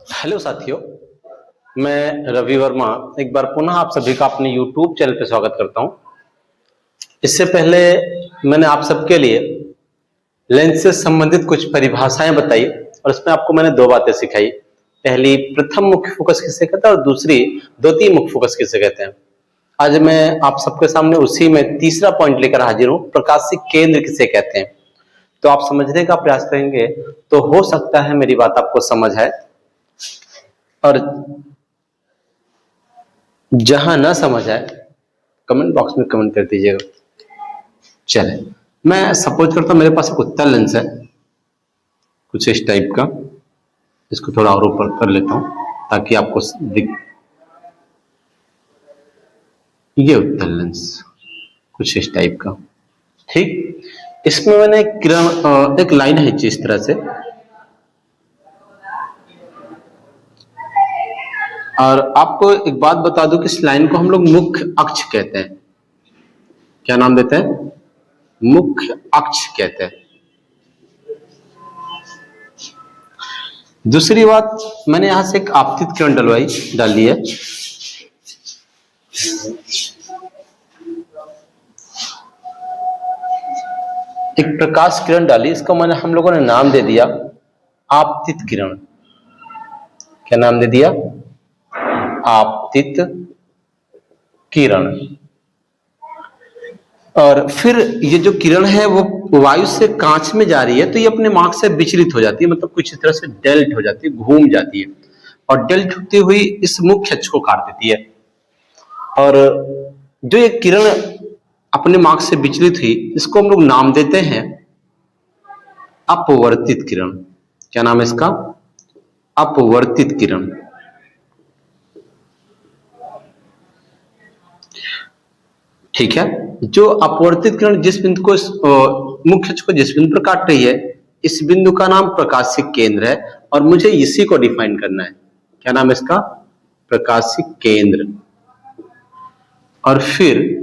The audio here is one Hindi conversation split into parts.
हेलो साथियों, मैं रवि वर्मा एक बार पुनः आप सभी का अपने YouTube चैनल पे स्वागत करता हूं। इससे पहले मैंने आप सबके लिए लेंस से संबंधित कुछ परिभाषाएं बताई और इसमें आपको मैंने दो बातें सिखाई। पहली, प्रथम मुख्य फोकस किसे कहते हैं और दूसरी, द्वितीय मुख्य फोकस किसे कहते हैं। आज मैं आप सबके सामने उसी में तीसरा पॉइंट लेकर हाजिर हूं, प्रकाशिक केंद्र किसे कहते हैं। तो आप समझने का प्रयास करेंगे तो हो सकता है मेरी बात आपको समझ आए, और जहां ना समझ आए कमेंट बॉक्स में कमेंट कर दीजिएगा। चले, मैं सपोज करता हूं मेरे पास एक उत्तल लेंस है कुछ इस टाइप का। इसको थोड़ा और ऊपर कर लेता हूं ताकि आपको दिख। ये उत्तल लेंस कुछ इस टाइप का, ठीक। इसमें मैंने एक लाइन है इस तरह से, और आपको एक बात बता दूं कि इस लाइन को हम लोग मुख्य अक्ष कहते हैं। क्या नाम देते हैं? मुख्य अक्ष कहते हैं। दूसरी बात, मैंने यहां से एक आपतित किरण डाली है। एक प्रकाश किरण डाली, इसको हम लोगों ने नाम दे दिया आपतित किरण। क्या नाम दे दिया? आपतित किरण। और फिर ये जो किरण है वो वायु से कांच में जा रही है, तो ये अपने मार्ग से विचलित हो जाती है, मतलब कुछ इस तरह से डेल्ट हो जाती है, घूम जाती है, और डेल्ट होती हुई इस मुख्य अक्ष को काट देती है। और जो ये किरण अपने मार्ग से विचलित हुई, इसको हम लोग नाम देते हैं अपवर्तित किरण। क्या नाम है इसका? अपवर्तित किरण। ठीक है। जो अपवर्तित किरण जिस बिंदु को मुख्य अक्ष को जिस बिंदु पर काट रही है, इस बिंदु का नाम प्रकाशिक केंद्र है, और मुझे इसी को डिफाइन करना है। क्या नाम है इसका? प्रकाशिक केंद्र। और फिर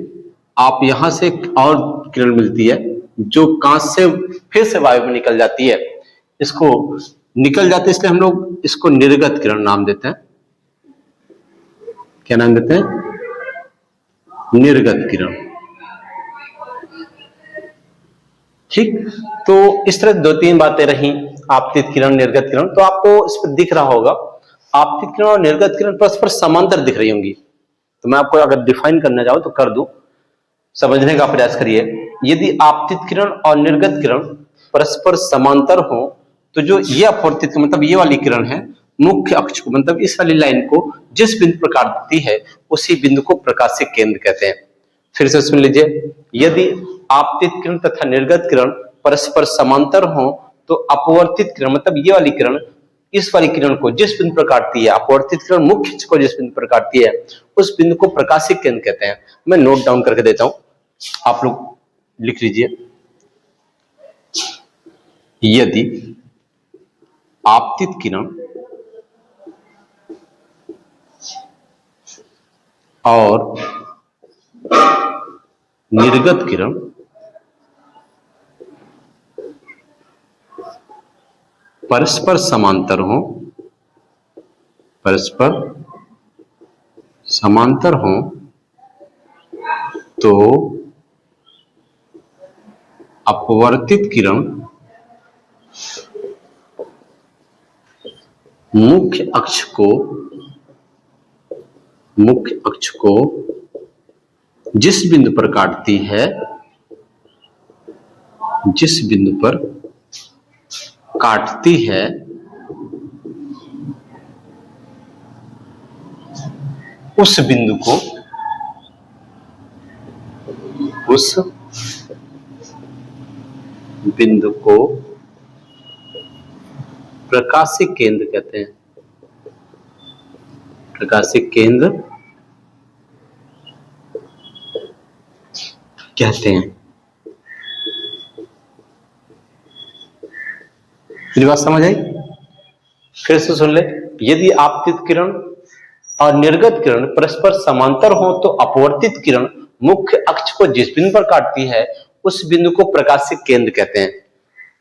आप यहां से एक और किरण मिलती है जो कांच से फिर से वायु में निकल जाती है। इसको निकल जाती है इसलिए हम लोग इसको निर्गत किरण नाम देते हैं। क्या नाम देते हैं? निर्गत किरण। ठीक। तो इस तरह दो तीन बातें रही, आपतित किरण, निर्गत किरण। तो आपको इस पर दिख रहा होगा आपतित किरण और निर्गत किरण परस्पर समांतर दिख रही होंगी। तो मैं आपको अगर डिफाइन करना चाहूं तो कर दूं, समझने का प्रयास करिए। यदि आपतित किरण और निर्गत किरण परस्पर समांतर हो तो जो ये अपवर्तित मतलब ये वाली किरण है, मुख्य अक्ष को मतलब इस वाली लाइन को जिस बिंदु पर काटती है उसी बिंदु को प्रकाशिक केंद्र कहते हैं। फिर से सुन लीजिए, यदि आपतित किरण तथा निर्गत किरण परस्पर समांतर हो तो अपवर्तित किरण मतलब ये वाली किरण इस वाली किरण को जिस बिंदु पर काटती है, अपवर्तित किरण मुख्य अक्ष को जिस बिंदु पर काटती है उस बिंदु को प्रकाशिक केंद्र कहते हैं। मैं नोट डाउन करके देता हूं, आप लोग लिख लीजिए। यदि आपतित किरण और निर्गत किरण परस्पर समांतर हो, परस्पर समांतर हो तो अपवर्तित किरण मुख्य अक्ष को जिस बिंदु पर काटती है, जिस बिंदु पर काटती है उस बिंदु को प्रकाशिक केंद्र कहते हैं। प्रकाशिक केंद्र कहते हैं। मेरी बात समझ आई? फिर से सुन ले। यदि आपतित किरण और निर्गत किरण परस्पर समांतर हो तो अपवर्तित किरण मुख्य अक्ष को जिस बिंदु पर काटती है उस बिंदु को प्रकाशिक केंद्र कहते हैं।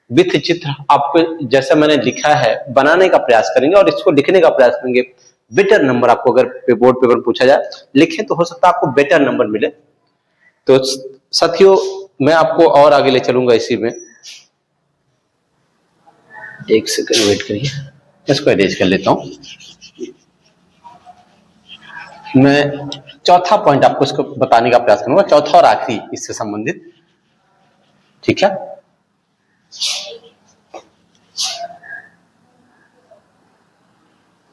विथ चित्र आपको जैसा मैंने लिखा है बनाने का प्रयास करेंगे और इसको लिखने का प्रयास करेंगे। बेटर नंबर आपको अगर बोर्ड पेपर पूछा जाए लिखें तो हो सकता है आपको बेटर नंबर मिले। तो साथियों मैं आपको और आगे ले चलूंगा इसी में। एक सेकंड वेट करिए, इसको अरेंज कर लेता हूं। मैं चौथा पॉइंट आपको इसको बताने का प्रयास करूंगा, चौथा और आखिरी इससे संबंधित, ठीक है।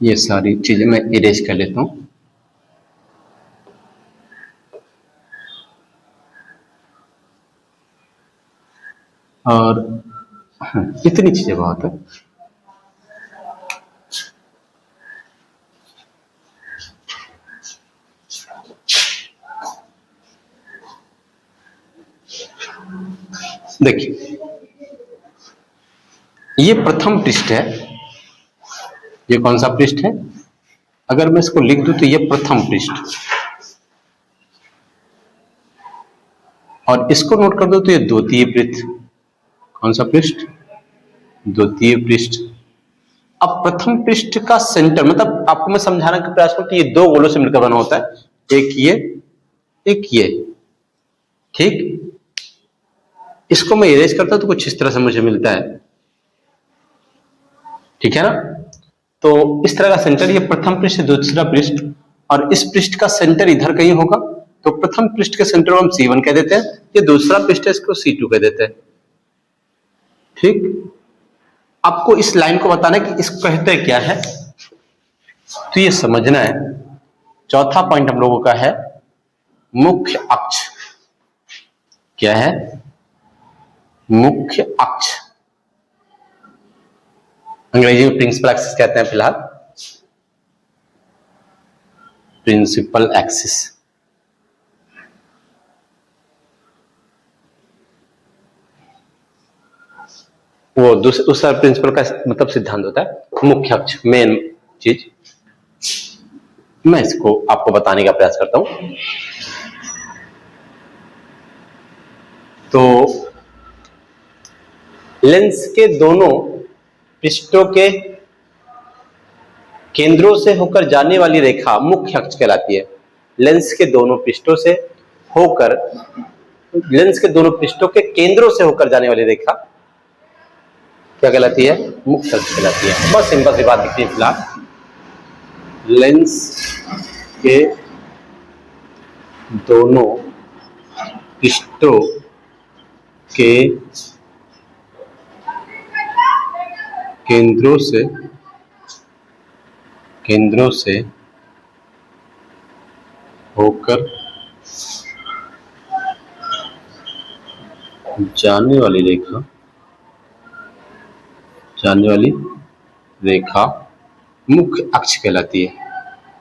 ये सारी चीजें मैं इरेज कर लेता हूं। और इतनी चीजें बहुत है। देखिए ये प्रथम पृष्ठ है। ये कौन सा पृष्ठ है? अगर मैं इसको लिख दूं तो ये प्रथम पृष्ठ, और इसको नोट कर दो तो ये द्वितीय पृष्ठ। कौन सा पृष्ठ? द्वितीय पृष्ठ। अब प्रथम पृष्ठ का सेंटर, मतलब आपको मैं समझाने का प्रयास करूं कि ये दो गोलों से मिलकर बना होता है, एक ये एक ये, ठीक। इसको मैं इरेज करता हूं तो कुछ इस तरह से मुझे मिलता है, ठीक है ना। तो इस तरह का सेंटर, ये प्रथम पृष्ठ दूसरा पृष्ठ, और इस पृष्ठ का सेंटर इधर कहीं होगा। तो प्रथम पृष्ठ के सेंटर को हम C1 कह देते हैं, ये दूसरा पृष्ठ है इसको C2 कह देते हैं, ठीक। आपको इस लाइन को बताना है कि इसको कहते क्या है, तो ये समझना है। चौथा पॉइंट हम लोगों का है मुख्य अक्ष। क्या है? मुख्य अक्ष। अंग्रेजी में प्रिंसिपल एक्सिस कहते हैं फिलहाल, प्रिंसिपल एक्सिस। वो दूसरा प्रिंसिपल का मतलब सिद्धांत होता है मुख्य अक्ष, मेन चीज। मैं इसको आपको बताने का प्रयास करता हूं। तो लेंस के दोनों पृष्ठों के केंद्रों से होकर जाने वाली रेखा मुख्य अक्ष कहलाती है। लेंस के दोनों पृष्ठों से होकर, लेंस के दोनों पृष्ठों के केंद्रों से होकर जाने वाली रेखा क्या कहलाती है? मुख्य अक्ष कहलाती है। बस सिंपल सी बात दिखती है फिलहाल। लेंस के दोनों पृष्ठों के केंद्रों से होकर जाने वाली रेखा मुख्य अक्ष कहलाती है।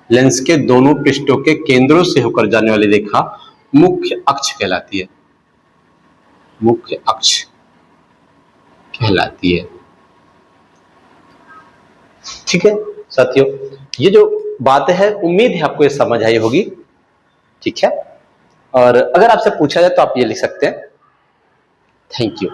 लेंस के दोनों पृष्ठों के केंद्रों से होकर जाने वाली रेखा मुख्य अक्ष कहलाती है, मुख्य अक्ष कहलाती है, ठीक है साथियों। ये जो बात है उम्मीद है आपको ये समझ आई होगी, ठीक है। और अगर आपसे पूछा जाए तो आप ये लिख सकते हैं। Thank you.